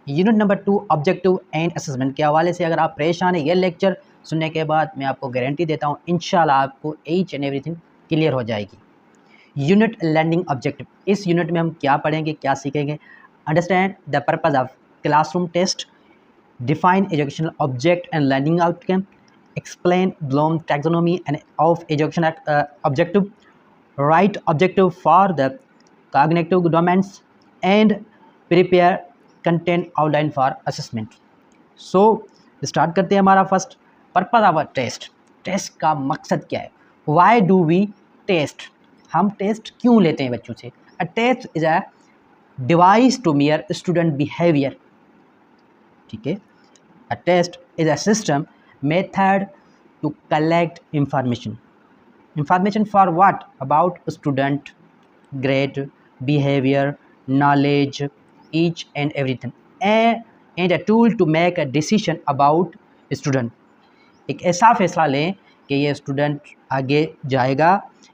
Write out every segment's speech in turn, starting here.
Unit number 2 objective and assessment के हवाले से अगर आप परेशान हैं, ये लेक्चर सुनने के बाद मैं आपको गारंटी देता हूँ इंशाल्लाह आपको ईच एंड एवरीथिंग क्लियर हो जाएगी। यूनिट लर्निंग ऑब्जेक्टिव, इस यूनिट में हम क्या पढ़ेंगे, क्या सीखेंगे? Understand the purpose of classroom test, define educational object and learning outcome, explain Bloom taxonomy and of education objective, write objective for the cognitive domains and prepare content outline for assessment. So start करते हैं। हमारा first purpose of a test, test का मकसद क्या है? Why do we test, हम test क्यों लेते हैं बच्चों से? A test is a device to measure student behaviour, ठीक है। A test is a system method to collect information. Information for what? About student, grade, behavior, knowledge, each and everything. And a tool to make a decision about student. एक ऐसा फैसला लें कि ये student आगे जाएगा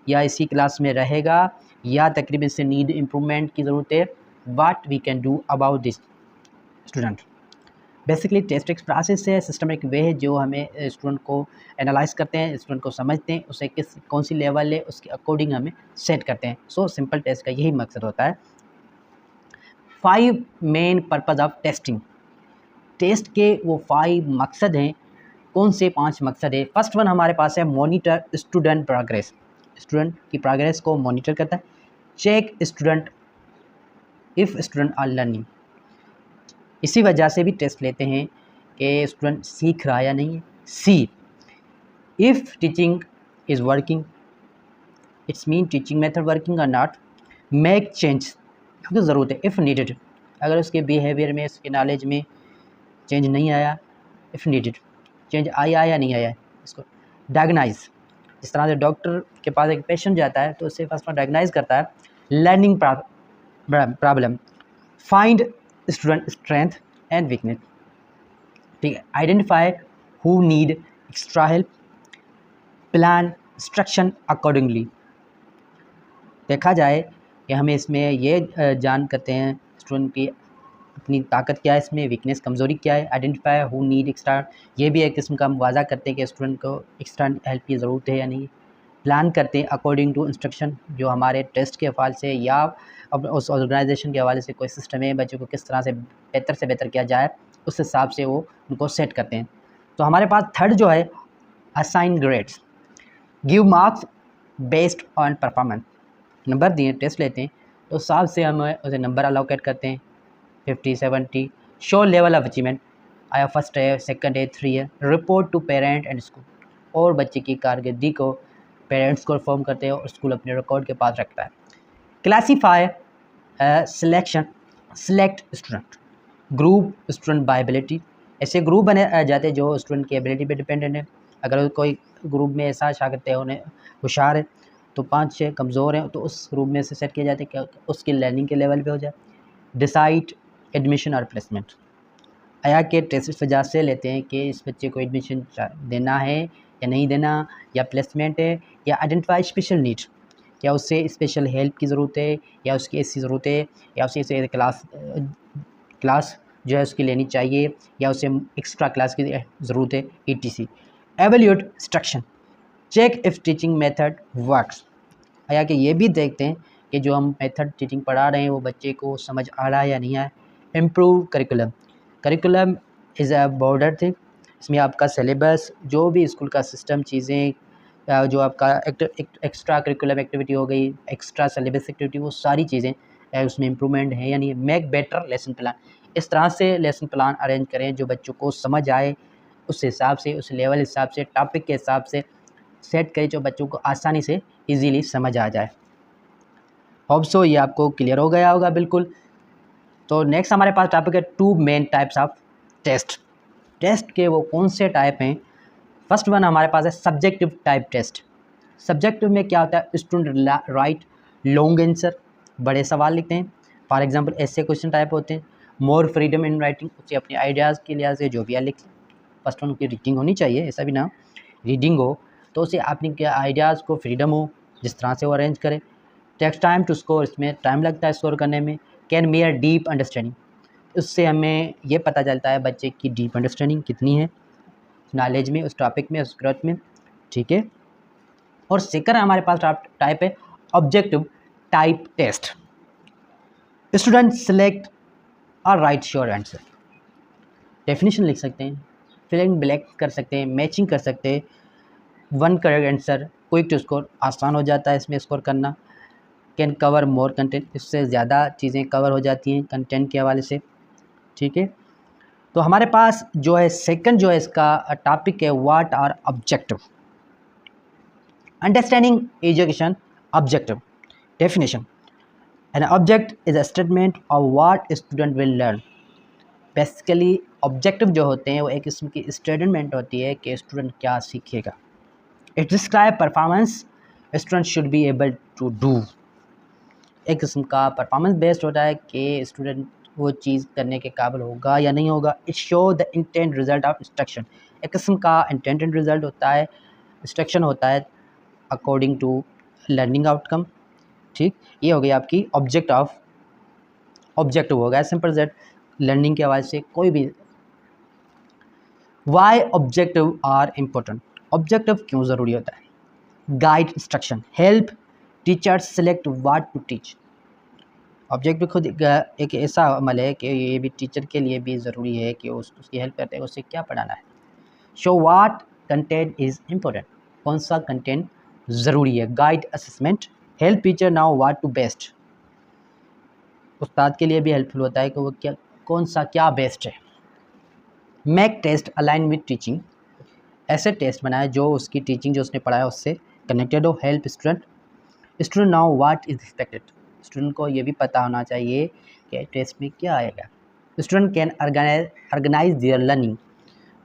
या इसी क्लास में रहेगा या तकरीबन से नीड इम्प्रूवमेंट की ज़रूरत है। What we can do about this student. Basically test एक प्रोसेस है, सिस्टमिक वे है जो हमें स्टूडेंट को एनालाइज करते हैं, स्टूडेंट को समझते हैं, उसे कौन सी लेवल है उसके अकॉर्डिंग हमें सेट करते हैं। सो सिंपल टेस्ट का यही मकसद होता है। 5 main purpose of testing, test के वो 5 मकसद हैं। कौन से 5 मकसद है? फर्स्ट वन हमारे पास है मॉनिटर स्टूडेंट प्रोग्रेस, स्टूडेंट की प्रोग्रेस को मॉनिटर करता है। Check student if student are learning, इसी वजह से भी टेस्ट लेते हैं कि स्टूडेंट सीख रहा या नहीं है। सी if teaching is working, it's mean teaching method working और नॉट। मेक चेंज, तो ज़रूरत है इफ़ नीडेड, अगर उसके बिहेवियर में उसके नॉलेज में चेंज नहीं आया, इफ़ नीडेड चेंज आया या नहीं आया इसको। डायग्नाइज, जिस तरह से डॉक्टर के पास एक पेशेंट जाता है तो उससे फर्स्ट डायग्नाइज करता है learning problem. Find student strength and weakness, ठीक है। Identify who need extra help, plan instruction accordingly. देखा जाए कि हमें इसमें ये जान करते हैं स्टूडेंट की अपनी ताकत क्या है, इसमें वीकनेस कमज़ोरी क्या है। आइडेंटिफाई हु नीड एक्स्ट्रा, ये भी एक किस्म का मुआवजा करते हैं कि स्टूडेंट को एक्स्ट्रा हेल्प की ज़रूरत है या नहीं। प्लान करते हैं अकॉर्डिंग टू इंस्ट्रक्शन, जो हमारे टेस्ट के हवाले से या अब उस ऑर्गेनाइजेशन के हवाले से कोई सिस्टम है, बच्चों को किस तरह से बेहतर किया जाए उस हिसाब से वो उनको सेट करते हैं। तो हमारे पास थर्ड जो है assign grades, give marks based on performance. Number दिए टेस्ट लेते हैं तो उस हिसाब से हम उसे नंबर अलोकेट करते हैं 50, 70। शो लेवल ऑफ अचीवमेंट, आया फर्स्ट है, सेकंड है, 3 है। Report to parent and school, और बच्चे की कारकर्दगी को पेरेंट्स को इन्फॉर्म करते हैं और स्कूल अपने रिकॉर्ड के पास रखता है। Classify selection, select student, group student by ability, ऐसे ग्रुप बने जाते हैं जो स्टूडेंट की एबिलिटी पे डिपेंडेंट है। अगर कोई ग्रुप में ऐसा शागिर्द है उन्हें होशियार है तो 5-6 कमज़ोर हैं तो उस ग्रुप में से सेट किया जाता है कि उसकी लर्निंग के लेवल पे हो जाए। डिसाइड एडमिशन और प्लेसमेंट, आया के टेस्ट इस वजह से लेते हैं कि इस बच्चे को एडमिशन देना है या नहीं देना, या प्लेसमेंट है, या आइडेंटिफाई स्पेशल नीड, या उससे स्पेशल हेल्प की ज़रूरत है, या उसकी ऐसी ज़रूरत है, या उसे क्लास जो है उसकी लेनी चाहिए, या उसे एक्स्ट्रा क्लास की ज़रूरत है, ETC। Evaluate instruction, check if teaching method works, आया कि ये भी देखते हैं कि जो हम मेथड टीचिंग पढ़ा रहे हैं वो बच्चे को समझ आ रहा है या नहीं आया। Improve curriculum, curriculum is a border thing, इसमें आपका सिलेबस जो भी स्कूल का सिस्टम चीज़ें जो आपका एक्स्ट्रा करिकुलम एक्टिविटी हो गई, एक्स्ट्रा सिलेबस एक्टिविटी, वो सारी चीज़ें उसमें इम्प्रूवमेंट है या नहीं। मेक बेटर लेसन प्लान, इस तरह से लेसन प्लान अरेंज करें जो बच्चों को समझ आए, उस हिसाब से उस लेवल हिसाब से टॉपिक के हिसाब से सेट करें जो बच्चों को आसानी से ईजीली समझ आ जाए। होप सो ये आपको क्लियर हो गया होगा बिल्कुल। तो नेक्स्ट हमारे पास टॉपिक है 2 main types of test. Test के वो कौन से टाइप हैं? फर्स्ट वन हमारे पास है सब्जेक्टिव टाइप टेस्ट। सब्जेक्टिव में क्या होता है? स्टूडेंट राइट लॉन्ग आंसर, बड़े सवाल लिखते हैं। फॉर एग्जांपल ऐसे क्वेश्चन टाइप होते हैं। मोर फ्रीडम इन राइटिंग, उसे अपने आइडियाज़ के लिहाज से जो भी लिख। फर्स्ट वन उनकी रीडिंग होनी चाहिए, ऐसा भी ना रीडिंग हो तो उसे अपने आइडियाज़ को फ्रीडम हो जिस तरह से वो अरेंज करे। टेक्स टाइम टू स्कोर, इसमें टाइम लगता है स्कोर करने में। कैन मेयर डीप अंडरस्टैंडिंग, उससे हमें ये पता चलता है बच्चे की डीप अंडरस्टैंडिंग कितनी है नॉलेज में, उस टॉपिक में, उस ग्रोथ में, ठीक है। और सेकंड हमारे पास टाइप है objective type test. Student select और राइट श्योर आंसर, डेफिनेशन लिख सकते हैं, फिल इन ब्लैंक कर सकते हैं, मैचिंग कर सकते हैं, one correct answer, quick to score, आसान हो जाता है इसमें स्कोर करना, कैन कवर मोर कंटेंट, इससे ज़्यादा चीज़ें कवर हो जाती हैं कंटेंट के हवाले से, ठीक है। तो हमारे पास जो है सेकंड जो है इसका टॉपिक है what are objective, understanding education objective definition. An object is a statement of what student will learn. Basically objective जो होते हैं वो एक किस्म की स्टेटमेंट होती है कि स्टूडेंट क्या सीखेगा। It describe performance student should be able to do, एक किस्म का परफॉर्मेंस बेस्ड होता है कि स्टूडेंट वो चीज़ करने के काबिल होगा या नहीं होगा। It show the intent result of instruction, एक किस्म का इंटेंटेड रिजल्ट होता है, इंस्ट्रक्शन होता है अकॉर्डिंग टू लर्निंग आउटकम, ठीक। ये हो गई आपकी ऑब्जेक्टिव हो गया सिंपल दैट लर्निंग के हवाले से कोई भी। Why objective are important, objective क्यों ज़रूरी होता है। Guide instruction, help teachers select what to teach. Objective खुद एक ऐसा अमल है कि ये भी टीचर के लिए भी ज़रूरी है कि उसकी हेल्प करते हैं उससे क्या पढ़ाना है। Show what content is important, कौन सा कंटेंट ज़रूरी है। Guide assessment, help teacher now what to best, उस्ताद के लिए भी हेल्पफुल होता है कि वो कौन सा क्या बेस्ट है। Make test align with teaching, ऐसे टेस्ट बनाए जो उसकी टीचिंग जो उसने पढ़ाया उससे कनेक्टेड हो। Help student now what is expected, student को ये भी पता होना चाहिए कि टेस्ट में क्या आएगा। Student can organise their learning,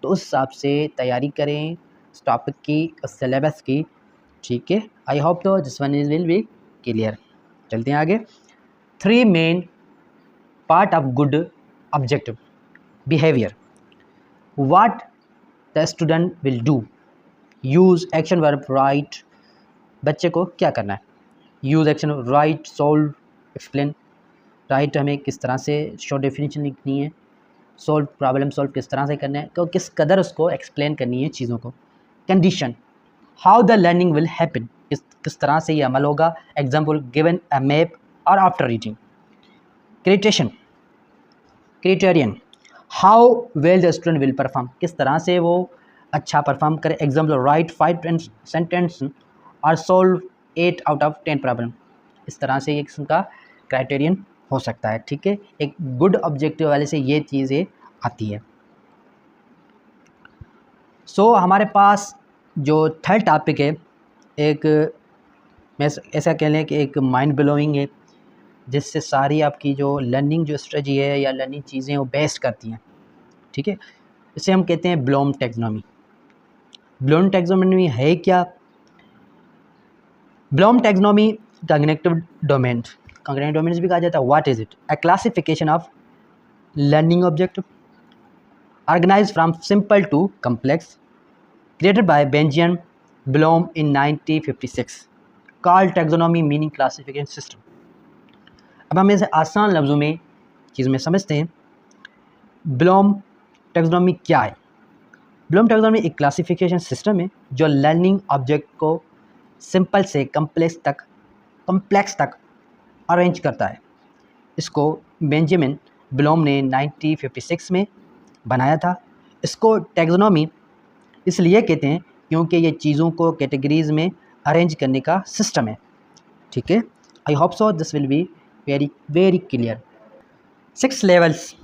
तो उस हिसाब से तैयारी करें इस टॉपिक की, उस सिलेबस की, ठीक है। आई होप तो this one is will be clear. चलते हैं आगे। 3 main part of good objective behaviour, what the student will do, use action verb right, बच्चे को क्या करना है। Use action right, solve, explain. Right हमें किस तरह से शॉर्ट डेफिनेशन लिखनी है, सोल्व प्रॉब्लम सॉल्व किस तरह से करना है, तो किस कदर उसको एक्सप्लेन करनी है चीज़ों को। Condition, how the learning will happen, किस तरह से ये अमल होगा। एग्जाम्पल गिवन अ मैप और after reading. Criterion, how well the student will perform, किस तरह से वो अच्छा परफॉर्म करे। एग्जाम्पल राइट 5 सेंटेंस और सोल्व 8 आउट ऑफ 10 प्रॉब्लम, इस तरह से एक किस्म का क्राइटेरियन हो सकता है, ठीक है। एक गुड ऑब्जेक्टिव वाले से ये चीज़ें आती है। सो हमारे पास जो थर्ड टॉपिक है, एक मैं ऐसा कह लें कि एक माइंड ब्लोइंग है, जिससे सारी आपकी जो लर्निंग जो स्ट्रेटजी है या लर्निंग चीज़ें वो बेस्ट करती हैं, ठीक है। इसे हम कहते हैं ब्लूम टैक्सोनॉमी। ब्लूम टैक्सोनॉमी है क्या। ब्लूम टैक्सोनॉमी कॉग्निटिव डोमेन्स भी कहा जाता है। What is it, a classification of learning objective organised from simple to complex, created by Benjamin Bloom in 1956, called taxonomy meaning classification system। अब हम इसे आसान लफ्ज़ों में चीज़ में समझते हैं। ब्लूम टैक्सोनॉमी क्या है। ब्लूम टैक्सोनॉमी एक क्लासिफिकेशन सिस्टम है जो लर्निंग ऑब्जेक्ट को सिंपल से कम्प्लेक्स तक अरेंज करता है। इसको बेंजामिन ब्लूम ने 1956 में बनाया था। इसको टैक्सोनॉमी इसलिए कहते हैं क्योंकि ये चीज़ों को कैटेगरीज़ में अरेंज करने का सिस्टम है, ठीक है। I hope so this will be very very clear. 6 levels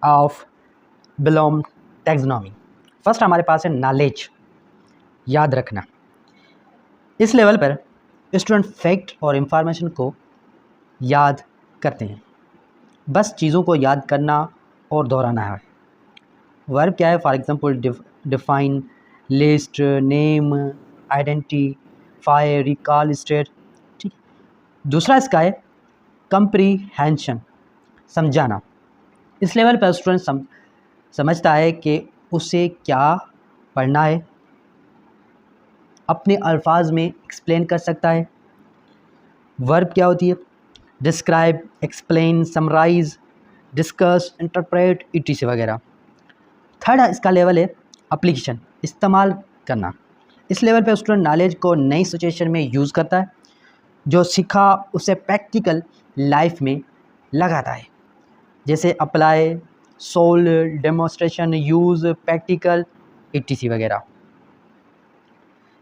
of Bloom taxonomy. First हमारे पास है नॉलेज, याद रखना। इस लेवल पर स्टूडेंट फैक्ट और इंफॉर्मेशन को याद करते हैं, बस चीज़ों को याद करना और दोहराना है। वर्ब क्या है, for example define, list, name, identify, recall, state, ठीक। दूसरा इसका है कंप्रीहेंशन, समझाना। इस लेवल पर स्टूडेंट समझता है कि उसे क्या पढ़ना है, अपने अल्फाज में एक्सप्लेन कर सकता है। वर्ब क्या होती है, describe, explain, summarise, discuss, interpret, etc वगैरह। थर्ड इसका लेवल है एप्लीकेशन, इस्तेमाल करना। इस लेवल पे स्टूडेंट नॉलेज को नई सिचुएशन में यूज़ करता है, जो सीखा उसे प्रैक्टिकल लाइफ में लगाता है, जैसे apply, solve, demonstration, use, practical, etc वगैरह।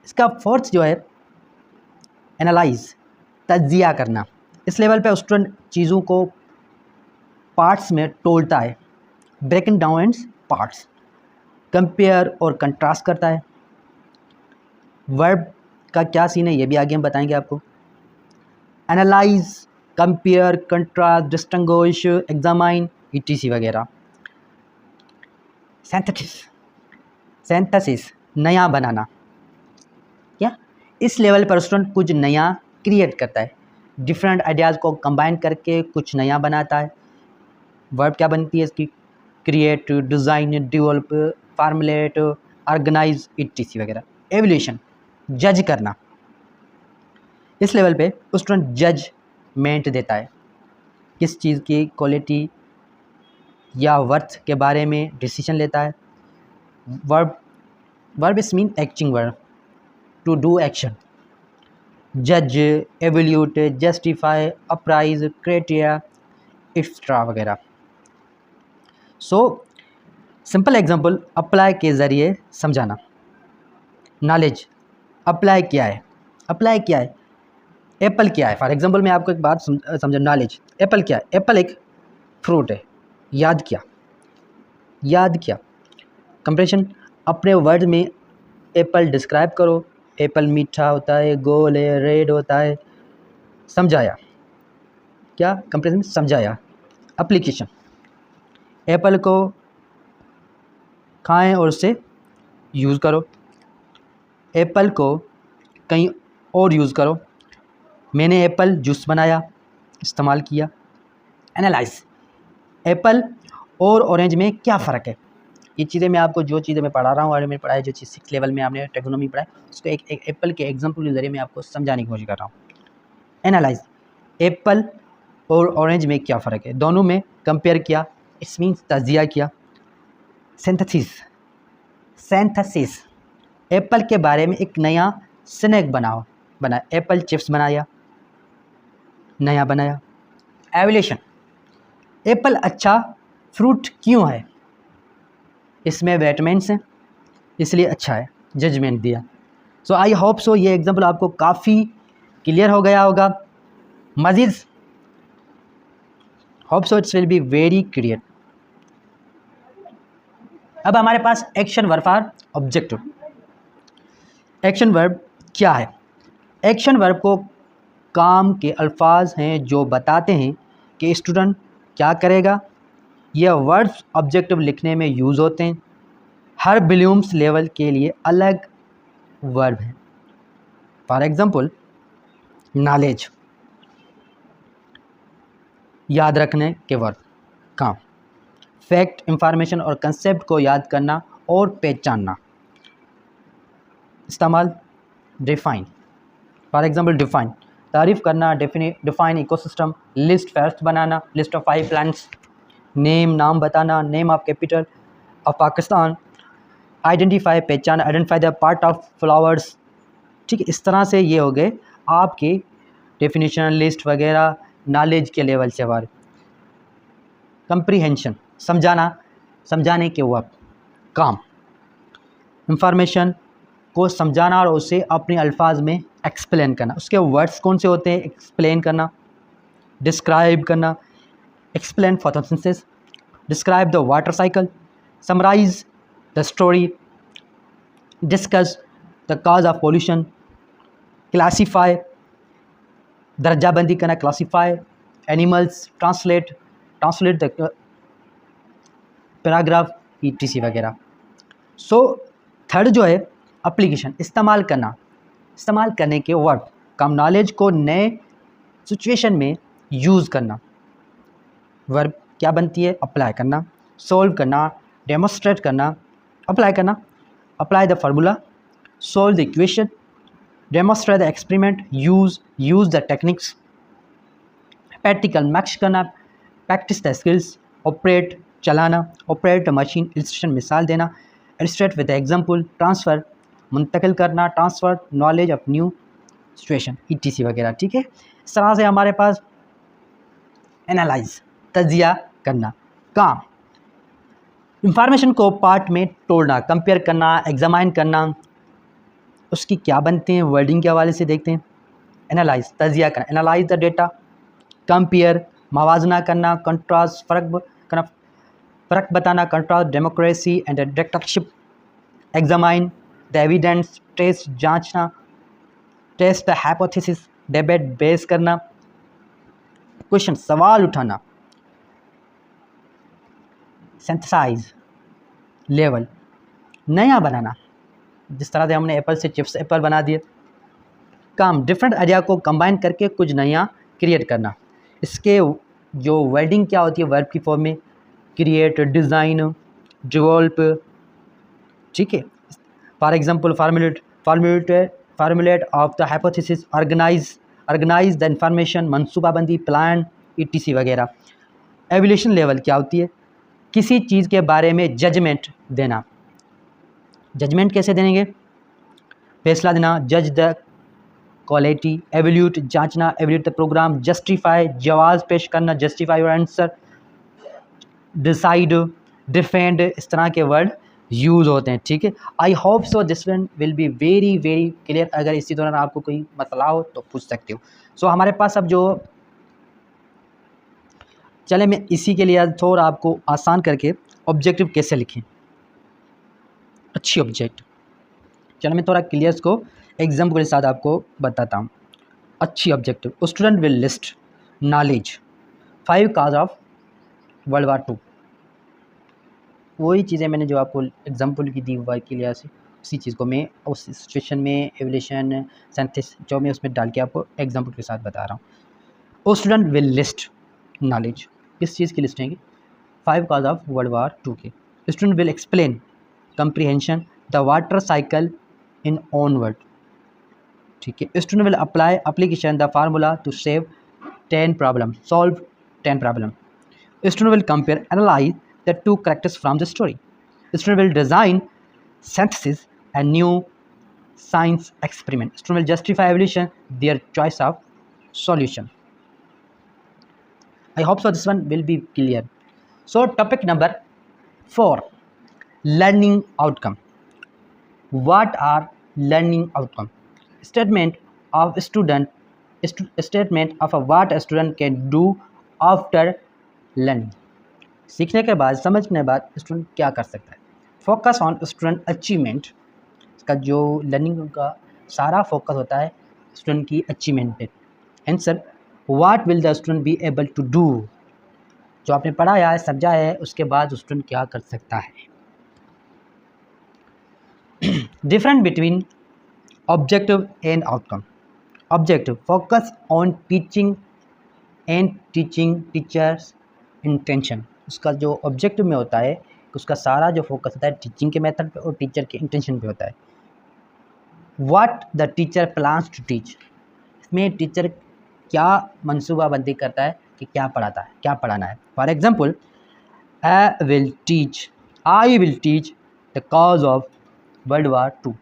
इसका फोर्थ जो है एनालाइज, तज्जिया करना। इस लेवल पे स्टूडेंट चीज़ों को पार्ट्स में तोड़ता है, breaking down and parts, compare और कंट्रास्ट करता है। वर्ब का क्या सीन है ये भी आगे हम बताएंगे आपको। Analyse, compare, contrast, distinguish, examine, etc वगैरह। सिंथेसिस, नया बनाना। क्या इस लेवल पर स्टूडेंट कुछ नया क्रिएट करता है, डिफरेंट आइडियाज़ को कंबाइन करके कुछ नया बनाता है। वर्ब क्या बनती है इसकी? Create, design, develop, formulate, organise, etc वगैरह। एवल्यूशन, जज करना। इस लेवल पे स्टूडेंट जजमेंट देता है, किस चीज़ की क्वालिटी या वर्थ के बारे में डिसीजन लेता है। Verb is mean acting verb, to do action. जज, evaluate, justify, appraise, criteria, extra वगैरह। सो सिंपल एग्जांपल, अप्लाई के ज़रिए समझाना। नॉलेज, अप्लाई क्या है? अप्लाई क्या है? एप्पल क्या है? फॉर एग्जांपल मैं आपको एक बात समझा। नॉलेज, एप्पल क्या है? एप्पल एक फ्रूट है। याद क्या? याद क्या? कंप्रेशन, अपने वर्ड में एप्पल डिस्क्राइब करो। एप्पल मीठा होता है, गोल है, रेड होता है। समझाया क्या? कंप्रेशन, समझाया। एप्लीकेशन, एप्पल को खाएं और उसे यूज़ करो। एप्पल को कहीं और यूज़ करो। मैंने एप्पल जूस बनाया, इस्तेमाल किया। एनालाइज, एप्पल और ऑरेंज में क्या फ़र्क है? ये चीज़ें मैं आपको, जो चीज़ें मैं पढ़ा रहा हूँ और मैंने पढ़ाई, जो चीज़ 6 लेवल में आपने टेक्नोनॉमी पढ़ा है, उसको एक एप्पल के एग्जाम्पल के ज़रिए मैं आपको समझाने की कोशिश कर रहा हूँ। एनालाइज, एप्पल और ऑरेंज में क्या फ़र्क है? दोनों में कंपेयर किया, इट्स मीन्स तजिया किया। सिंथेसिस, एप्पल के बारे में एक नया स्नैक बना एप्पल चिप्स बनाया, नया बनाया। एवल्यूशन, एप्पल अच्छा फ्रूट क्यों है? इसमें विटामिन्स हैं इसलिए अच्छा है, जजमेंट दिया। सो आई होप सो ये एग्जांपल आपको काफ़ी क्लियर हो गया होगा। मज़ीद hope so it's will be very clear. अब हमारे पास action verb for objective. Action verb क्या है? एक्शन वर्ब को काम के अल्फाज हैं जो बताते हैं कि स्टूडेंट क्या करेगा। यह वर्ड्स ऑब्जेक्टिव लिखने में यूज़ होते हैं। हर विलियम्स लेवल के लिए अलग वर्ब है। फॉर एग्जांपल, नॉलेज, याद रखने के वर्ब, काम। फैक्ट, इंफॉर्मेशन और कंसेप्ट को याद करना और पहचानना। इस्तेमाल, डिफाइन। फॉर एग्जांपल, डिफाइन, तारीफ़ करना, डिफाइन इकोसिस्टम, लिस्ट फैक्ट्स बनाना, लिस्ट ऑफ 5 प्लांट्स। नेम, नाम बताना, name of capital of Pakistan. Identify, पहचान, identify the part of flowers. ठीक है, इस तरह से ये हो गए आपके डेफिनेशन, लिस्ट वगैरह नॉलेज के लेवल से बाहर। कंप्रीहेंशन, समझाना, समझाने के वक्त, काम। इंफॉर्मेशन को समझाना और उसे अपने अल्फाज में एक्सप्लेन करना। उसके वर्ड्स कौन से होते हैं? एक्सप्लेन करना, डिस्क्राइब करना। Explain photosynthesis, describe the water cycle, summarise the story, discuss the cause of pollution, classify, दर्जाबंदी करना, classify animals, translate the paragraph, ETC वगैरह। सो थर्ड जो है एप्लीकेशन, इस्तेमाल करना, इस्तेमाल करने के वर्ब, कम नॉलेज को नए सिचुएशन में यूज़ करना। वर्ब क्या बनती है? अप्लाई करना, सोल्व करना, डेमोन्स्ट्रेट करना, अप्लाई करना, apply the formula, solve the equation, demonstrate the experiment, use the techniques, practical max करना, प्रैक्टिस द स्किल्स, ऑपरेट चलाना, ऑपरेट मशीन इलस्ट्रेशन मिसाल देना, इलस्ट्रेट विद एग्जाम्पल, ट्रांसफ़र मुंतकिल करना, transfer knowledge of new situation ETC वगैरह। ठीक है, इस तरह से हमारे पास एनालाइज तजिया करना, काम इंफॉर्मेशन को पार्ट में तोड़ना, कंपेयर करना, एग्जामाइन करना, उसकी क्या बनते हैं वर्डिंग के हवाले से देखते हैं। एनालाइज तजिया करना, एनालाइज द डेटा, कंपेयर मवाजना करना, कंट्रास्ट फ़र्क बताना, contrast democracy and dictatorship, examine the evidence, test जांचना, टेस्ट द हाइपोथेसिस, डिबेट बेस करना, क्वेश्चन सवाल उठाना, सिंथेसाइज लेवल नया बनाना, जिस तरह से हमने एप्पल से चिप्स एप्पल बना दिए। काम डिफरेंट आइडिया को कंबाइन करके कुछ नया क्रिएट करना। इसके जो वर्डिंग क्या होती है वर्ब की फॉर्म में, क्रिएट, डिज़ाइन, डेवलप। ठीक है, for example formulate of the hypothesis, organise the information, मनसूबाबंदी, प्लान ETC वगैरह। एवल्यूशन लेवल क्या होती है, किसी चीज़ के बारे में जजमेंट देना। जजमेंट कैसे देंगे, फैसला देना, जज द क्वालिटी, एवल्यूट जांचना, एवल्यूट द प्रोग्राम, जस्टिफाई जवाब पेश करना, justify your answer, decide, defend, इस तरह के वर्ड यूज़ होते हैं। ठीक है, I hope so this one will be very very clear. अगर इसी दौरान आपको कोई मसला हो तो पूछ सकते हो। सो हमारे पास अब जो चले मैं इसी के लिए थोड़ा आपको आसान करके ऑब्जेक्टिव कैसे लिखें, अच्छी ऑब्जेक्ट, चलो मैं थोड़ा क्लियर को एग्जाम्पल के साथ आपको बताता हूँ। अच्छी objective, student will list knowledge 5 cause of world war 2। वही चीज़ें मैंने जो आपको एग्जाम्पल की दी वर्क के लिए से उसी चीज़ को मैं उस सिचुएशन में एवल्यूशन सिंथेसिस जो मैं उसमें डाल के आपको एग्जाम्पल के साथ बता रहा हूँ। स्टूडेंट विल लिस्ट नॉलेज, किस चीज़ की listing, 5 cause of world war 2 के। Student will explain comprehension the water cycle in own word. ठीक है, student will apply application the formula to save 10 problem, solve 10 problem. Student will compare analyse the 2 characters from the story. The student will design, synthesis a new science experiment. Student will justify evolution, their choice of solution. I hope so this one will be clear. So topic number 4, learning outcome. What are learning outcome? Statement of what a student can do after learning. सीखने के बाद, समझने के बाद student क्या कर सकता है। फोकस ऑन स्टूडेंट अचीवमेंट, इसका जो लर्निंग का सारा फोकस होता है स्टूडेंट की अचीवमेंट पे। Answer, what will the student be able to do, जो आपने पढ़ाया है समझाया है उसके बाद स्टूडेंट क्या कर सकता है। Different between objective and outcome. Objective, focus on teaching and teachers intention. उसका जो ऑब्जेक्टिव में होता है उसका सारा जो फोकस होता है टीचिंग के मेथड पे और टीचर के इंटेंशन पे होता है। What the teacher plans to teach, इसमें टीचर क्या मनसूबाबंदी करता है कि क्या पढ़ाता है, क्या पढ़ाना है। For example, I will teach the cause of world war 2।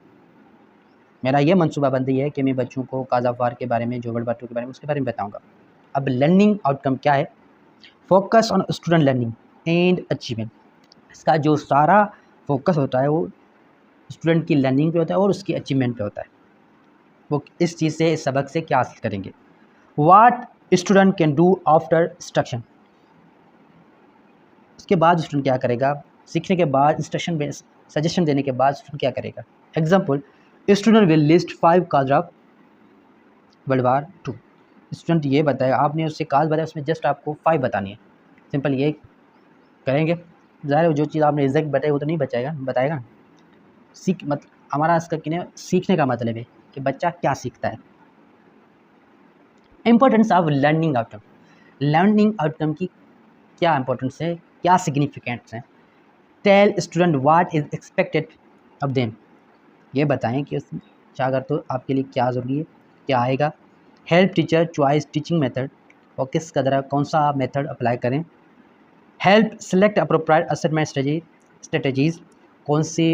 मेरा ये मनसूबाबंदी है कि मैं बच्चों को कॉज ऑफ वार के बारे में, जो वर्ल्ड वार 2 के बारे में, उसके बारे में बताऊँगा। अब लर्निंग आउटकम क्या है, focus on student learning and achievement. इसका जो सारा फोकस होता है वो स्टूडेंट की लर्निंग पे होता है और उसकी अचीवमेंट पे होता है। वो इस चीज़ से, इस सबक से क्या हासिल करेंगे। What student can do after instruction, उसके बाद स्टूडेंट क्या करेगा, सीखने के बाद इंस्ट्रक्शन में सजेशन देने के बाद स्टूडेंट क्या करेगा। Example, student will list 5 cause of world war 2। Student ये बताएगा, आपने उससे काज बताया उसमें जस्ट आपको 5 बतानी है, सिंपल ये करेंगे। ज़ाहिर है जो चीज़ आपने एग्जैक्ट बताई वो तो नहीं बताएगा। मतलब हमारा इसका किन्हें सीखने का मतलब है कि बच्चा क्या सीखता है। Importance of learning outcome, learning outcome की क्या इंपॉर्टेंस है, क्या सिग्निफिकेंस है। Tell student what is expected of them, ये बताएं कि शागिर्द तो आपके लिए क्या ज़रूरी है, क्या आएगा। Help teacher choice teaching method, और किस कदर कौन सा आप मेथड अप्लाई करें। Help select appropriate assessment strategies, कौन सी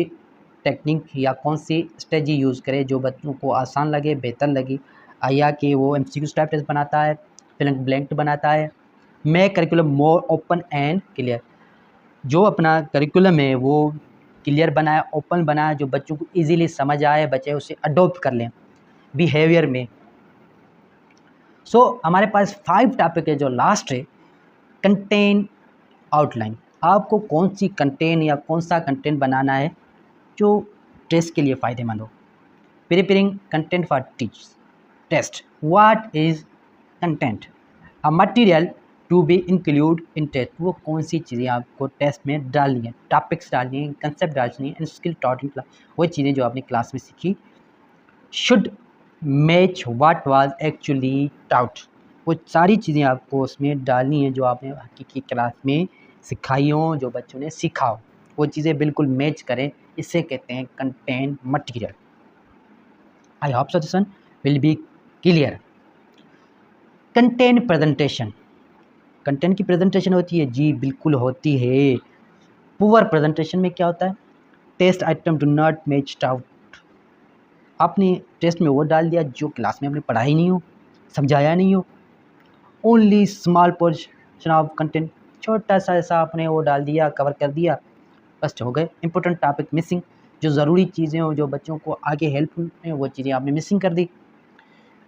टेक्निक या कौन सी स्ट्रेटजी यूज़ करें जो बच्चों को आसान लगे, बेहतर लगी, या कि वो MCQ टाइप टेस्ट बनाता है, ब्लैंक बनाता है। Make curriculum more open and clear, जो अपना करिकुलम है वो क्लियर बनाए, ओपन बनाए, जो बच्चों को इजीली समझ आए, बच्चे उसे अडोप्ट कर लें बिहेवियर में। हमारे पास 5 टॉपिक है। जो लास्ट है कंटेंट आउटलाइन, आपको कौन सी कंटेंट या कौन सा कंटेंट बनाना है जो टेस्ट के लिए फ़ायदेमंद हो। Preparing content for test, what is content, a material to be include in test, वो कौन सी चीज़ें आपको टेस्ट में डालनी है, टॉपिक्स डालनी है, कंसेप्ट डालनी है, स्किल टॉट इन क्लास, वो चीज़ें जो आपने क्लास में सीखी। Should match what was actually taut, वो सारी चीज़ें आपको उसमें डालनी है जो आपने हकीकी क्लास में सिखाई हो, जो बच्चों ने सीखा हो, वो चीज़ें बिल्कुल मैच करें, इसे कहते हैं content material. I hope so this one will be clear. Content presentation, content की प्रेजेंटेशन होती है जी, बिल्कुल होती है। पुअर प्रेजेंटेशन में क्या होता है, test item do not match taught, आपने टेस्ट में वो डाल दिया जो क्लास में आपने पढ़ा ही नहीं हो, समझाया नहीं हो। Only small portion of content, छोटा सा ऐसा आपने वो डाल दिया, कवर कर दिया, बस हो गए। इंपॉर्टेंट टॉपिक मिसिंग, जो ज़रूरी चीज़ें हो जो बच्चों को आगे हेल्पफुल हैं वो चीज़ें आपने मिसिंग कर दी।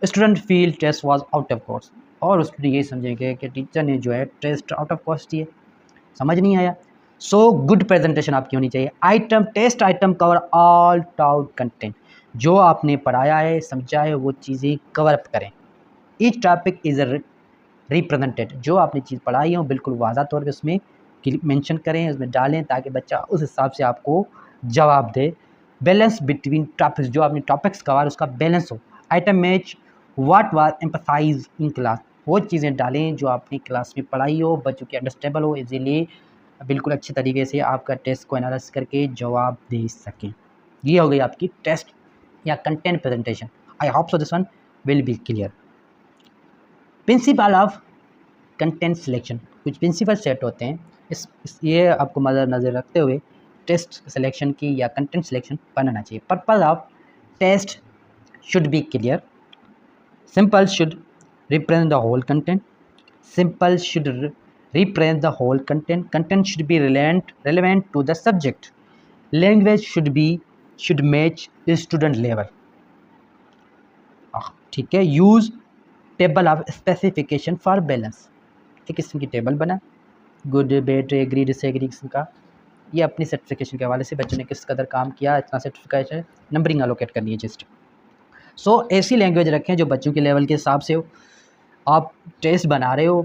Student feel test was out of course, और स्टूडेंट ये समझेंगे कि टीचर ने जो है टेस्ट आउट ऑफ कोर्स दिए, समझ नहीं आया। सो गुड प्रेजेंटेशन आपकी होनी चाहिए। Item test item cover all taught content, जो आपने पढ़ाया है, समझा है, वो चीज़ें कवर अप करें। ईच टॉपिक इज़ रिप्रेजेंटेड, जो आपने चीज़ पढ़ाई हो बिल्कुल वाज़ा तौर पे उसमें मेंशन करें, उसमें डालें, ताकि बच्चा उस हिसाब से आपको जवाब दे। बैलेंस बिटवीन टॉपिक्स, जो आपने टॉपिक्स कवर उसका बैलेंस हो। Item match what was emphasise in class, वो चीज़ें डालें जो आपने क्लास में पढ़ाई हो, बच्चों की अंडरस्टैंडेबल हो, इजीली बिल्कुल अच्छी तरीके से आपका टेस्ट को एनालाइज करके जवाब दे सकें। ये हो गई आपकी टेस्ट या content presentation. I hope so this one will be clear. Principle of content selection, कुछ प्रिंसिपल सेट होते हैं, ये आपको नज़र रखते हुए टेस्ट सिलेक्शन की या कंटेंट सिलेक्शन बनाना चाहिए। Purpose of test should be clear, simple should represent the whole content, simple should represent the whole content, content should be relevant to the subject, language should match student level, ठीक है। Use table of specification for balance, एक किस्म की table बना, good bad agree disagree किस्म का, ये अपनी सर्टिफिकेशन के हवाले से बच्चों ने किस कदर काम किया, इतना सर्टिफिकेशन, नंबरिंग अलोकेट करनी है जस्ट। सो ऐसी लैंग्वेज रखें जो बच्चों के लेवल के हिसाब से हो। आप टेस्ट बना रहे हो,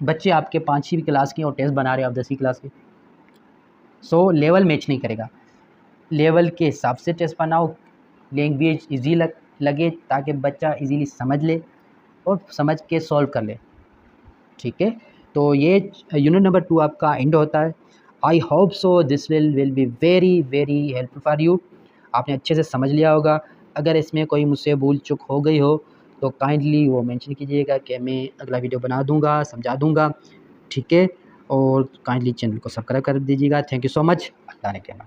बच्चे आपके 5वीं क्लास के और टेस्ट बना रहे हो आप 10वीं क्लास के, सो लेवल मैच नहीं करेगा। लेवल के हिसाब से टेस्ट बनाओ, लैंग्वेज इजी लगे, ताकि बच्चा इजीली समझ ले और समझ के सॉल्व कर ले, ठीक है। तो ये यूनिट नंबर 2 आपका एंड होता है। I hope so this will be very very helpful for you, आपने अच्छे से समझ लिया होगा। अगर इसमें कोई मुझसे भूल चूक हो गई हो तो काइंडली वो मेंशन कीजिएगा कि मैं अगला वीडियो बना दूंगा, समझा दूंगा, ठीक है। और काइंडली चैनल को सब्सक्राइब कर दीजिएगा। Thank you so much. Allah ने कहना।